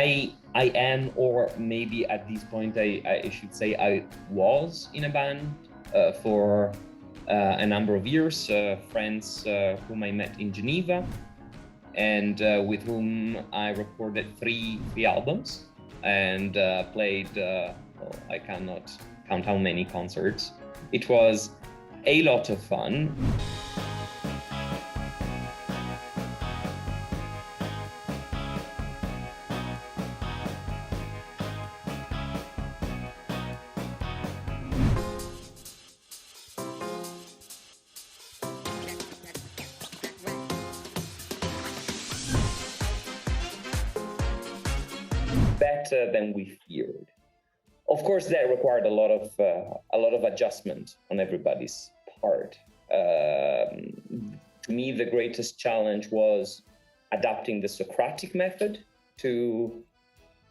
I am, or maybe at this point I should say I was in a band for a number of years, friends whom I met in Geneva and with whom I recorded three albums and played, well, I cannot count how many concerts. It was a lot of fun. Better than we feared. Of course, that required a lot of adjustment on everybody's part. To me, the greatest challenge was adapting the Socratic method to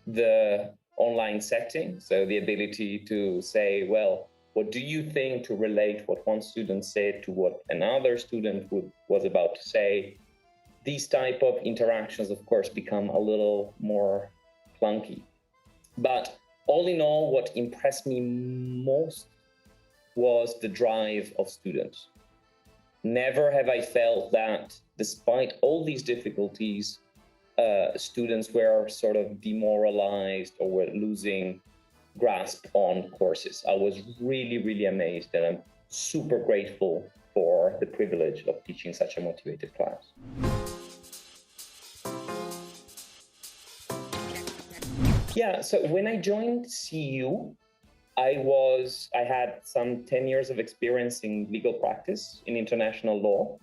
the online setting. So the ability to say, well, what do you think, to relate what one student said to what another student was about to say. These type of interactions, of course, become a little more clunky. But all in all, what impressed me most was the drive of students. Never have I felt that despite all these difficulties, students were sort of demoralized or were losing grasp on courses. I was really, really amazed, and I'm super grateful for the privilege of teaching such a motivated class. Yeah, so when I joined CU, I had some 10 years of experience in legal practice in international law.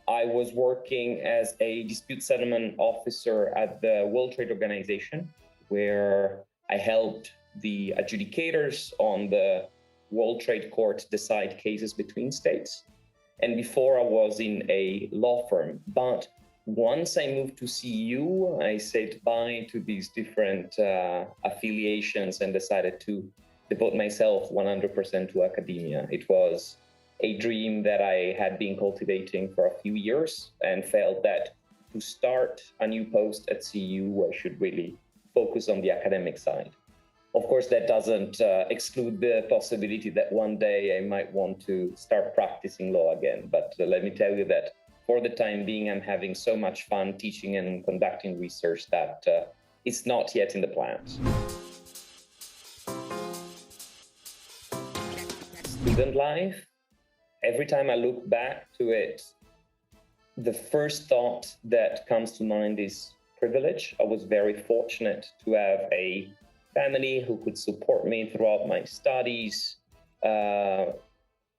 I was working as a dispute settlement officer at the World Trade Organization, where I helped the adjudicators on the World Trade Court decide cases between states. And before, I was in a law firm. But once I moved to CU, I said bye to these different affiliations and decided to devote myself 100% to academia. It was a dream that I had been cultivating for a few years, and felt that to start a new post at CU, I should really focus on the academic side. Of course, that doesn't exclude the possibility that one day I might want to start practicing law again. But let me tell you that for the time being, I'm having so much fun teaching and conducting research that it's not yet in the plans. Student life, every time I look back to it, the first thought that comes to mind is privilege. I was very fortunate to have a family who could support me throughout my studies.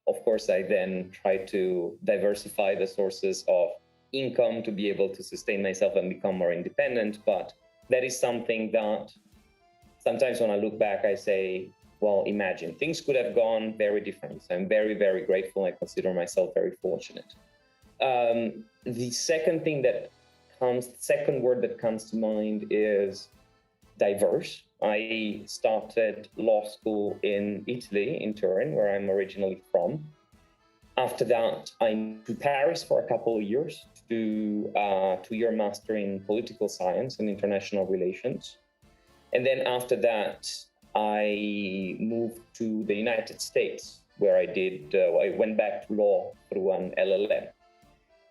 Of course, I then tried to diversify the sources of income to be able to sustain myself and become more independent. But that is something that sometimes when I look back, I say, well, imagine things could have gone very differently. So I'm very, very grateful. I consider myself very fortunate. The second word that comes to mind is diverse. I started law school in Italy, in Turin, where I'm originally from. After that, I moved to Paris for a couple of years to do a 2-year master in political science and international relations. And then after that, I moved to the United States, where I went back to law through an LLM.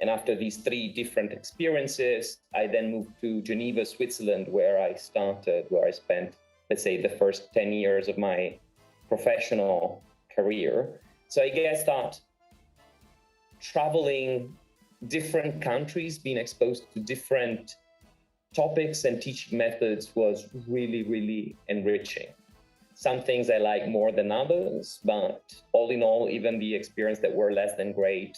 And after these 3 different experiences, I then moved to Geneva, Switzerland, where I spent, let's say, the first 10 years of my professional career. So I guess that traveling different countries, being exposed to different topics and teaching methods was really, really enriching. Some things I like more than others, but all in all, even the experience that were less than great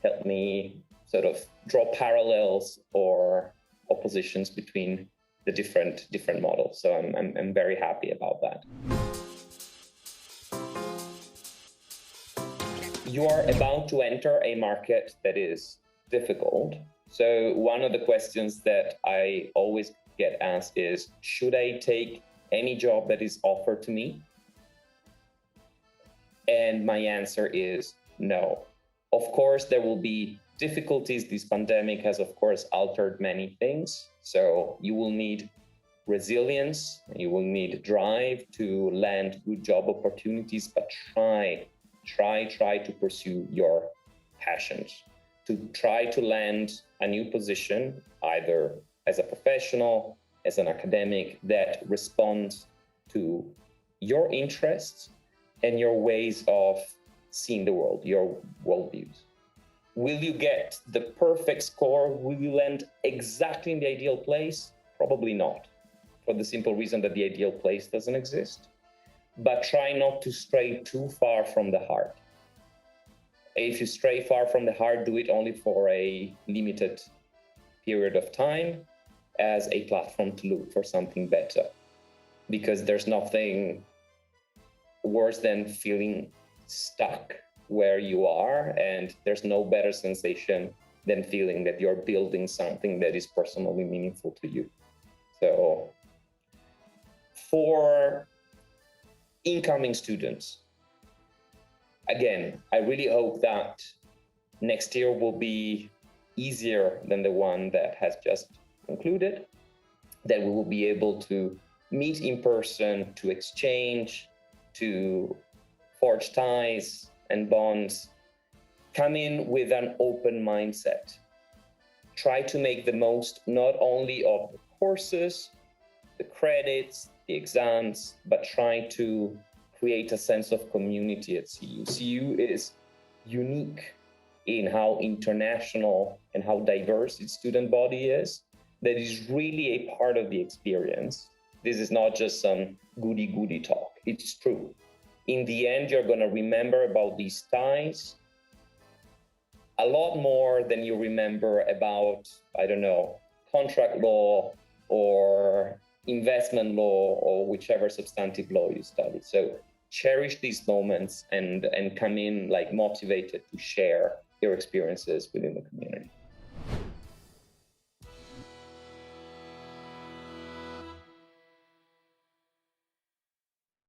helped me sort of draw parallels or oppositions between the different models. So I'm very happy about that. You are about to enter a market that is difficult. So one of the questions that I always get asked is, should I take any job that is offered to me? And my answer is no. Of course, there will be difficulties. This pandemic has, of course, altered many things. So you will need resilience, you will need drive to land good job opportunities, but try to pursue your passions, to try to land a new position, either as a professional, as an academic, that responds to your interests and your ways of seeing the world, your worldviews. Will you get the perfect score? Will you land exactly in the ideal place? Probably not, for the simple reason that the ideal place doesn't exist. But try not to stray too far from the heart. If you stray far from the heart, do it only for a limited period of time as a platform to look for something better. Because there's nothing worse than feeling stuck where you are, and there's no better sensation than feeling that you're building something that is personally meaningful to you. So for incoming students, again, I really hope that next year will be easier than the one that has just concluded, that we will be able to meet in person, to exchange, to forge ties and bonds. Come in with an open mindset. Try to make the most not only of the courses, the credits, the exams, but try to create a sense of community at CU. CU is unique in how international and how diverse its student body is. That is really a part of the experience. This is not just some goody-goody talk. It's true. In the end, you're going to remember about these ties a lot more than you remember about, I don't know, contract law or investment law or whichever substantive law you study. So cherish these moments and come in like motivated to share your experiences within the community.